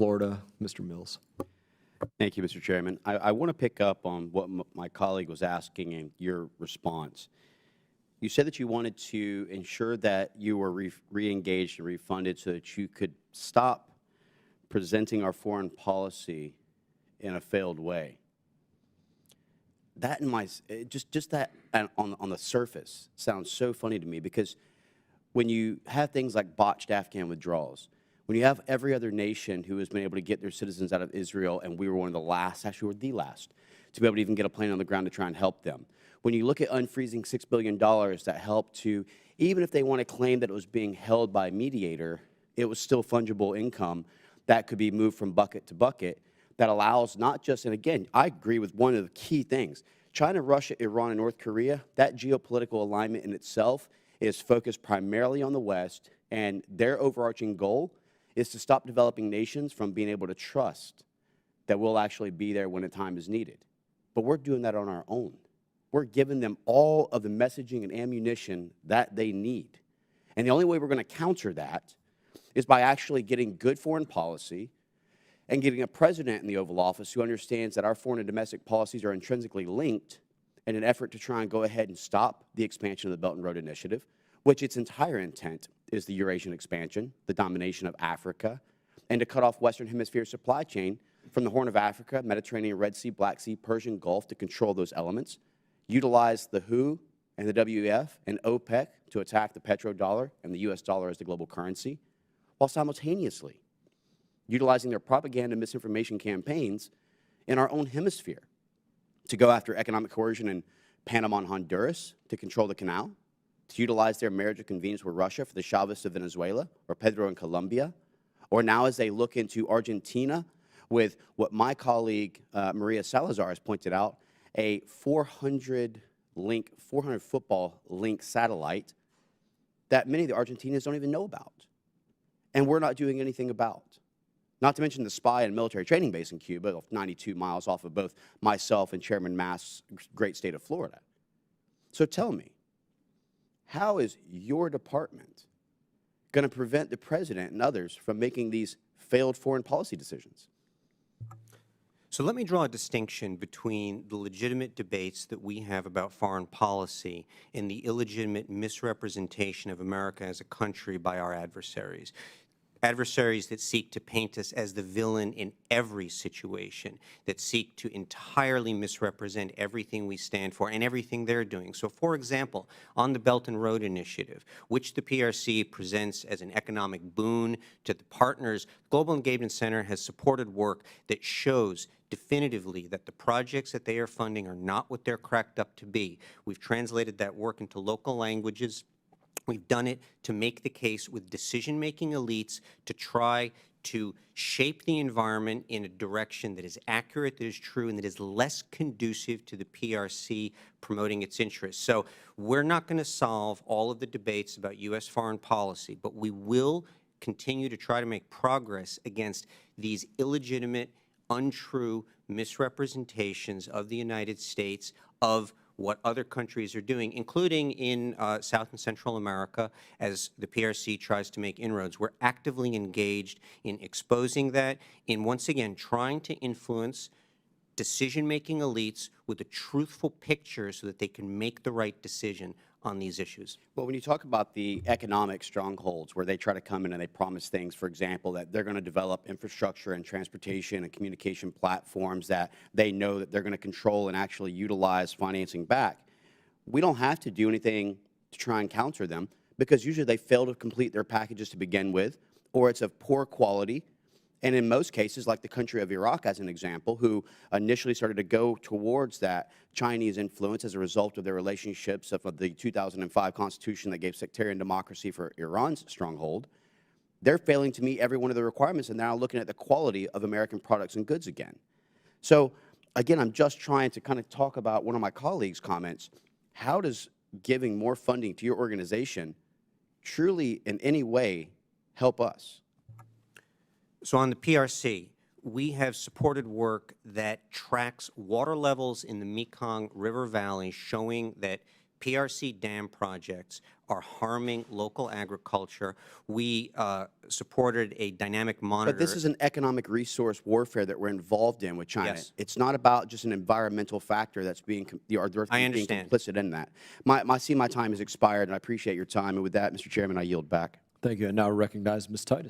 Florida, Mr. Mills. Thank you, Mr. Chairman. I want to pick up on what my colleague was asking in your response. You said that you wanted to ensure that you were re-engaged and refunded so that you could stop presenting our foreign policy in a failed way. That in my just that on the surface sounds so funny to me, because when you have things like botched Afghan withdrawals, when you have every other nation who has been able to get their citizens out of Israel, and we were one of the last, actually we're the last, to be able to even get a plane on the ground to try and help them. When you look at unfreezing $6 billion that helped to, even if they want to claim that it was being held by a mediator, it was still fungible income that could be moved from bucket to bucket, that allows not just, and again, I agree with one of the key things, China, Russia, Iran, and North Korea, that geopolitical alignment in itself is focused primarily on the West, and their overarching goal is to stop developing nations from being able to trust that we'll actually be there when the time is needed. But we're doing that on our own. We're giving them all of the messaging and ammunition that they need. And the only way we're going to counter that is by actually getting good foreign policy and getting a president in the Oval Office who understands that our foreign and domestic policies are intrinsically linked in an effort to try and go ahead and stop the expansion of the Belt and Road Initiative, which its entire intent is the Eurasian expansion, the domination of Africa, and to cut off Western Hemisphere supply chain from the Horn of Africa, Mediterranean, Red Sea, Black Sea, Persian Gulf to control those elements, utilize the WHO and the WEF and OPEC to attack the petrodollar and the U.S. dollar as the global currency, while simultaneously utilizing their propaganda and misinformation campaigns in our own hemisphere to go after economic coercion in Panama and Honduras to control the canal, to utilize their marriage of convenience with Russia for the Chavists of Venezuela or Pedro in Colombia, or now as they look into Argentina with what my colleague Maria Salazar has pointed out, a 400 football link satellite that many of the Argentinians don't even know about, and we're not doing anything about. Not to mention the spy and military training base in Cuba, 92 miles off of both myself and Chairman Mast's great state of Florida. So tell me, how is your department going to prevent the President and others from making these failed foreign policy decisions? So let me draw a distinction between the legitimate debates that we have about foreign policy and the illegitimate misrepresentation of America as a country by our adversaries. Adversaries that seek to paint us as the villain in every situation, that seek to entirely misrepresent everything we stand for and everything they're doing. So, for example, on the Belt and Road Initiative, which the PRC presents as an economic boon to the partners, Global Engagement Center has supported work that shows definitively that the projects that they are funding are not what they're cracked up to be. We've translated that work into local languages. We've done it to make the case with decision-making elites to try to shape the environment in a direction that is accurate, that is true, and that is less conducive to the PRC promoting its interests. So we're not going to solve all of the debates about U.S. foreign policy, but we will continue to try to make progress against these illegitimate, untrue misrepresentations of the United States of what other countries are doing, including in South and Central America, as the PRC tries to make inroads. We're actively engaged in exposing that, in once again trying to influence decision-making elites with a truthful picture so that they can make the right decision on these issues. Well, when you talk about the economic strongholds where they try to come in and they promise things, for example, that they're going to develop infrastructure and transportation and communication platforms that they know that they're going to control and actually utilize financing back, we don't have to do anything to try and counter them, because usually they fail to complete their packages to begin with, or it's of poor quality. And in most cases, like the country of Iraq as an example, who initially started to go towards that Chinese influence as a result of their relationships of the 2005 Constitution that gave sectarian democracy for Iran's stronghold, they're failing to meet every one of the requirements and now looking at the quality of American products and goods again. So, again, I'm just trying to kind of talk about one of my colleagues' comments. How does giving more funding to your organization truly in any way help us? So on the PRC, we have supported work that tracks water levels in the Mekong River Valley, showing that PRC dam projects are harming local agriculture. We supported a dynamic monitor. But this is an economic resource warfare that we're involved in with China. Yes. It's not about just an environmental factor that's being, being understand. complicit in that. My time has expired, and I appreciate your time. And with that, Mr. Chairman, I yield back. Thank you. I now recognize Ms. Titus.